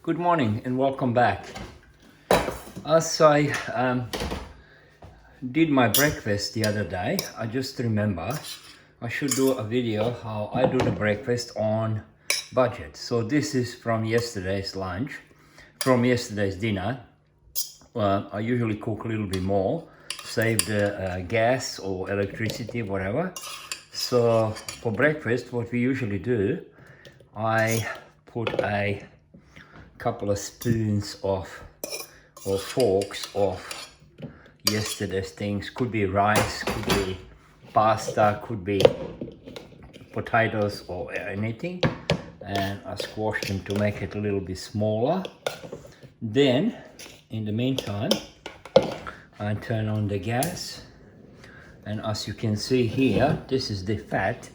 Good morning and welcome back. As I did my breakfast the other day, I just remember I should do a video how I do the breakfast on budget. So this is from yesterday's lunch, from yesterday's dinner. I usually cook a little bit more, save the gas or electricity, whatever. So for breakfast, what we usually do, I put a couple of spoons of or forks of yesterday's things. Could be rice, could be pasta, could be potatoes or anything, and I squash them to make it a little bit smaller. Then in the meantime I turn on the gas, and as you can see here, this is the fat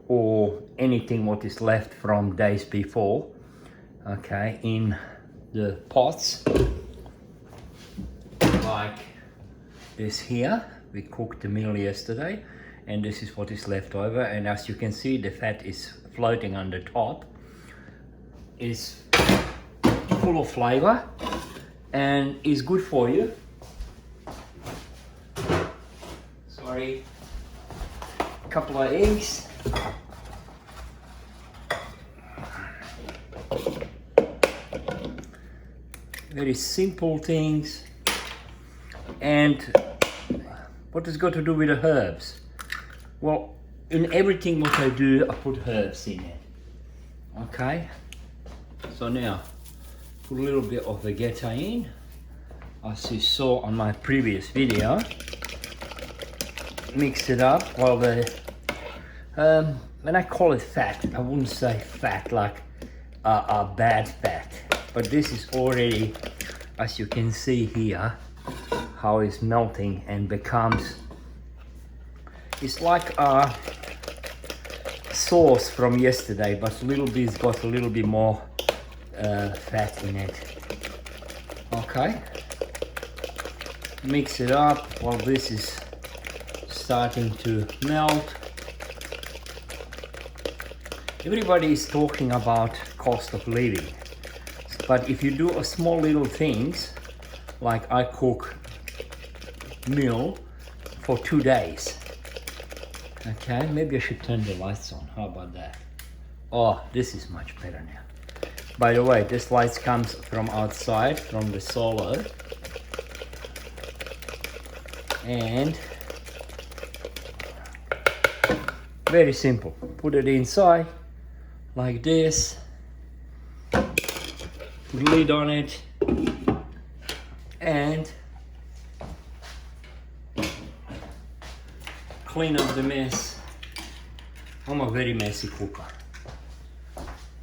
or anything what is left from days before, okay, in the pots like this here. We cooked the meal yesterday and this is what is left over, and as you can see the fat is floating on the top. It's full of flavor and is good for you. Sorry, a couple of eggs. Very simple things. And what has got to do with the herbs? Well, in everything what I do, I put herbs in it. Okay? So now, put a little bit of vegeta in. As you saw on my previous video. Mix it up while when I call it fat, I wouldn't say fat like a bad fat. But this is already, as you can see here, how it's melting and becomes, it's like a sauce from yesterday, but a little bit, it's got a little bit more fat in it. Okay, mix it up while this is starting to melt. Everybody is talking about cost of living, but if you do a small little things, like I cook meal for 2 days, okay, maybe I should turn the lights on. How about that? Oh, this is much better now. By the way, this light comes from outside, from the solar, and very simple. Put it inside like this, put lid on it, and clean up the mess. I'm a very messy cooker.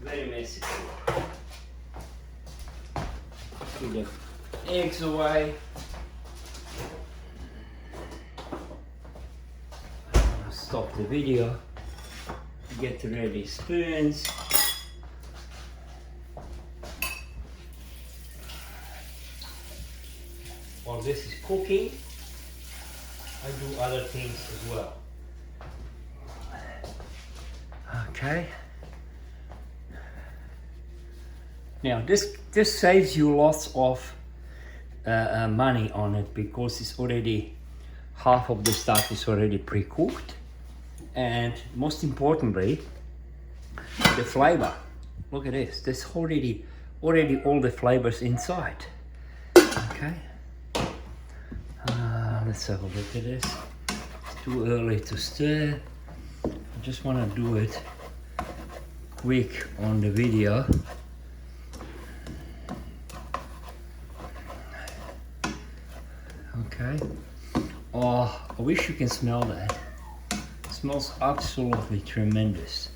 Very messy cooker. Put the eggs away. Stop the video. Get ready spoons. While this is cooking, I do other things as well. Okay. Now this saves you lots of money on it, because it's already, half of the stuff is already pre-cooked, and most importantly, the flavor. Look at this. There's already all the flavors inside. Okay. Let's have a look at this. It's too early to stir. I just want to do it quick on the video. Okay. Oh, I wish you can smell that. It smells absolutely tremendous.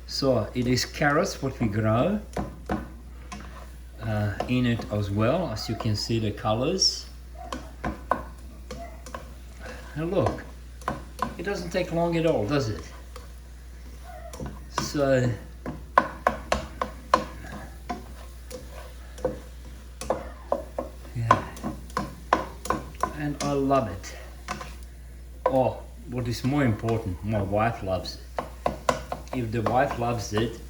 So it is carrots what we grow in it as well. As you can see, the colors. And look, it doesn't take long at all, does it? So yeah, and I love it. Oh, what is more important, my wife loves it. If the wife loves it,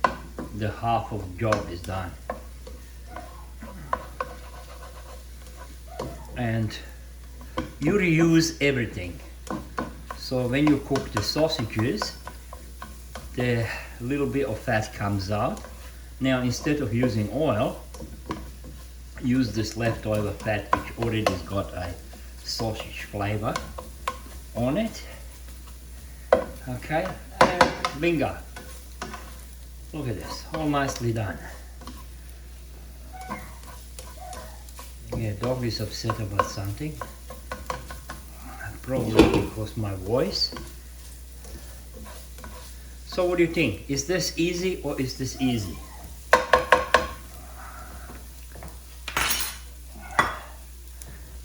the half of the job is done. and you reuse everything. So when you cook the sausages, the little bit of fat comes out. Now instead of using oil, use this leftover fat which already has got a sausage flavor on it. Okay, and bingo. Look at this, all nicely done. Yeah, dog is upset about something. Probably because my voice. So what do you think? Is this easy or is this easy?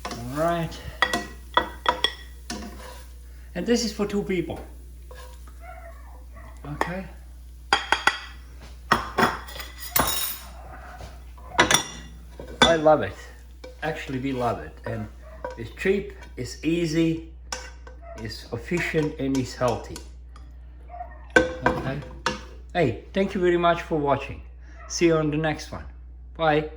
All right. And this is for 2 people. Okay. I love it. Actually, we love it. And it's cheap, it's easy, it's efficient, and it's healthy. Okay. Hey, thank you very much for watching. See you on the next one. Bye.